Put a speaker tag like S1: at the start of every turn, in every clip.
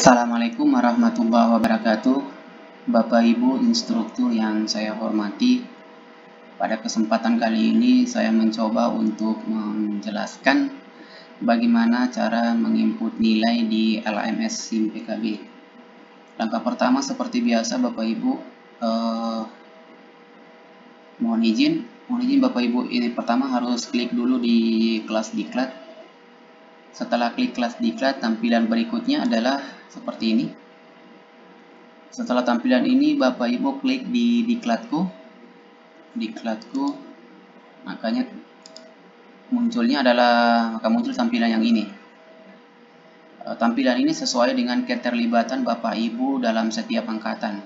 S1: Assalamualaikum warahmatullahi wabarakatuh. Bapak Ibu instruktur yang saya hormati, pada kesempatan kali ini saya mencoba untuk menjelaskan bagaimana cara menginput nilai di LMS SIM PKB. Langkah pertama seperti biasa Bapak Ibu, mohon izin Bapak Ibu, ini pertama harus klik dulu di kelas diklat. Setelah klik kelas diklat, tampilan berikutnya adalah seperti ini. Setelah tampilan ini, Bapak Ibu klik di diklatku, makanya muncul tampilan yang ini. Tampilan ini sesuai dengan keterlibatan Bapak Ibu dalam setiap angkatan.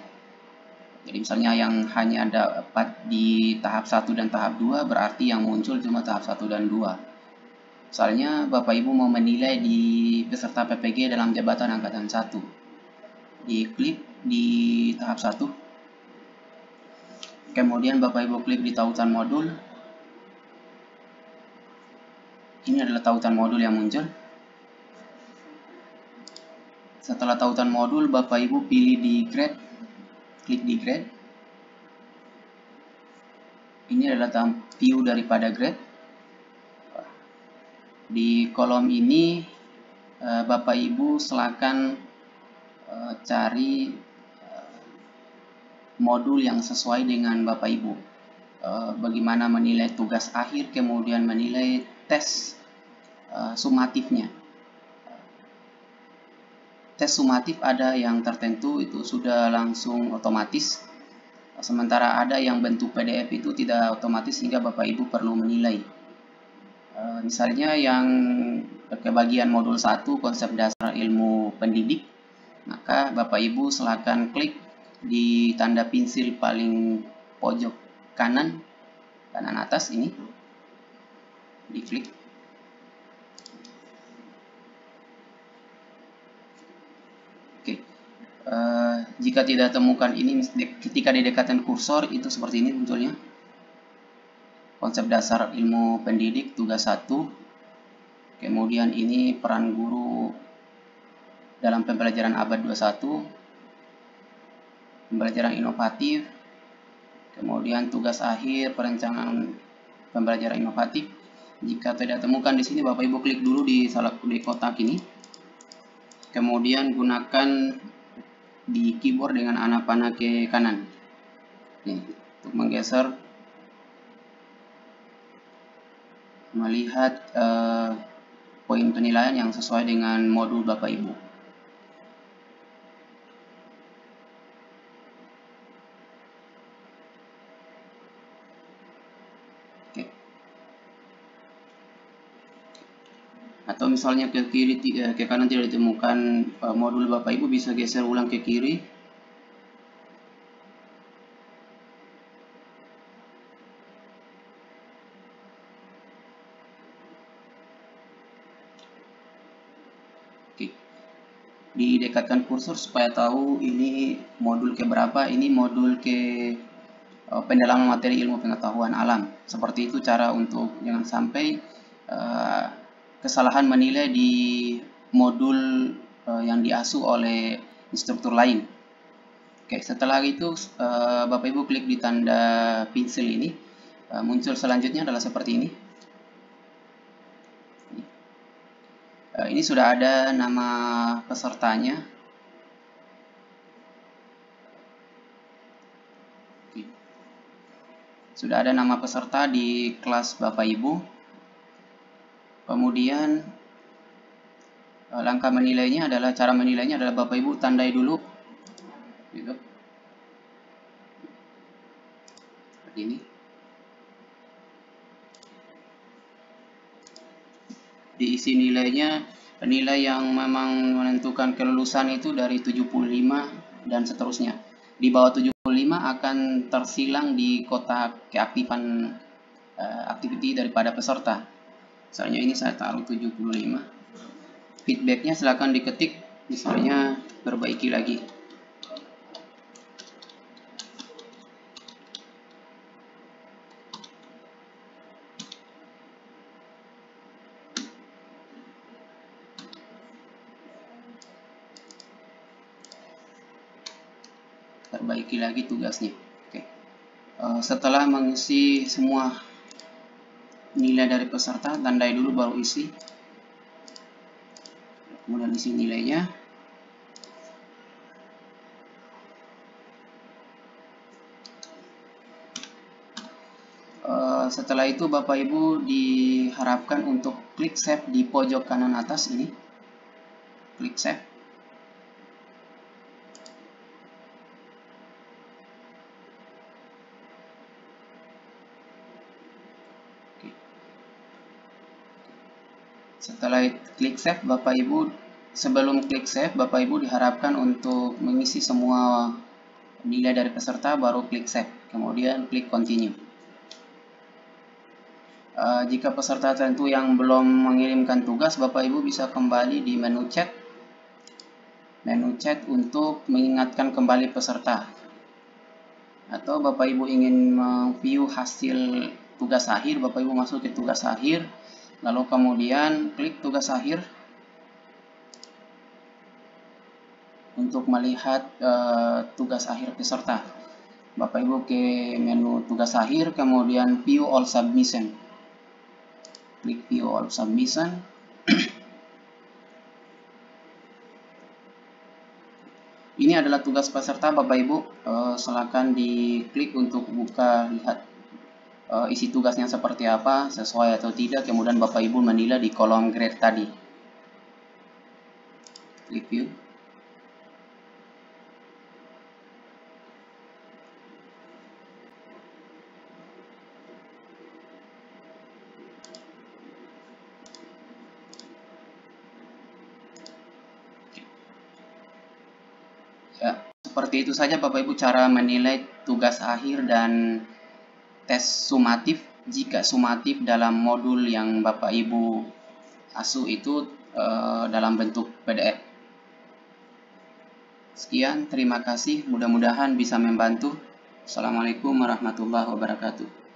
S1: Jadi misalnya yang hanya dapat di tahap 1 dan tahap 2, berarti yang muncul cuma tahap 1 dan 2. Misalnya Bapak Ibu mau menilai di peserta PPG dalam jabatan angkatan 1. Diklik di tahap 1. Kemudian Bapak Ibu klik di tautan modul. Ini adalah tautan modul yang muncul. Setelah tautan modul, Bapak Ibu pilih di grade. Klik di grade. Ini adalah view daripada grade. Di kolom ini Bapak Ibu silakan cari modul yang sesuai dengan Bapak Ibu. Bagaimana menilai tugas akhir, kemudian menilai tes sumatifnya. Tes sumatif ada yang tertentu itu sudah langsung otomatis, sementara ada yang bentuk PDF itu tidak otomatis sehingga Bapak Ibu perlu menilai. Misalnya yang ke bagian modul 1 konsep dasar ilmu pendidik, maka Bapak Ibu silakan klik di tanda pensil paling pojok kanan atas ini, diklik. Jika tidak temukan ini, ketika didekatkan kursor itu seperti ini munculnya. Konsep dasar ilmu pendidik tugas 1. Kemudian ini peran guru dalam pembelajaran abad 21. Pembelajaran inovatif. Kemudian tugas akhir perencanaan pembelajaran inovatif. Jika tidak temukan di sini, Bapak Ibu klik dulu di kotak ini. Kemudian gunakan di keyboard dengan panah ke kanan. Nih, untuk menggeser, melihat poin penilaian yang sesuai dengan modul Bapak Ibu. Oke. Atau misalnya ke kanan tidak ditemukan modul Bapak Ibu, bisa geser ulang ke kiri. Oke. Didekatkan kursor supaya tahu ini modul ke berapa. Ini modul ke pendalaman materi ilmu pengetahuan alam. Seperti itu cara untuk jangan sampai kesalahan menilai di modul yang diasuh oleh instruktur lain. Oke, setelah itu Bapak Ibu klik di tanda pensil ini. Muncul selanjutnya adalah seperti ini. Ini sudah ada nama pesertanya. Sudah ada nama peserta di kelas Bapak Ibu. Kemudian langkah menilainya adalah, cara menilainya adalah Bapak Ibu tandai dulu, gitu. Seperti ini. Diisi nilainya, nilai yang memang menentukan kelulusan itu dari 75 dan seterusnya. Di bawah 75 akan tersilang di kotak keaktifan activity daripada peserta. Misalnya ini saya taruh 75. Feedbacknya silakan diketik, misalnya perbaiki lagi. perbaiki lagi tugasnya. Oke. Setelah mengisi semua nilai dari peserta, tandai dulu baru isi. Kemudian isi nilainya. Setelah itu Bapak Ibu diharapkan untuk klik save di pojok kanan atas ini. Klik save. Oke. Setelah klik save, Bapak Ibu, sebelum klik save, Bapak Ibu diharapkan untuk mengisi semua nilai dari peserta, baru klik save, kemudian klik continue. Jika peserta tertentu yang belum mengirimkan tugas, Bapak Ibu bisa kembali di menu chat untuk mengingatkan kembali peserta. Atau Bapak Ibu ingin view hasil tugas akhir, Bapak Ibu masuk ke tugas akhir, lalu kemudian klik tugas akhir untuk melihat tugas akhir peserta. Bapak Ibu ke menu tugas akhir, kemudian view all submission. Klik view all submission. Ini adalah tugas peserta, Bapak Ibu. Silakan diklik untuk buka, lihat isi tugasnya seperti apa, sesuai atau tidak. Kemudian Bapak Ibu menilai di kolom grade tadi. Klik view. Ya, seperti itu saja Bapak Ibu cara menilai tugas akhir dan tes sumatif. Jika sumatif dalam modul yang Bapak Ibu asuh itu dalam bentuk PDF. Sekian, terima kasih. Mudah-mudahan bisa membantu. Assalamualaikum warahmatullahi wabarakatuh.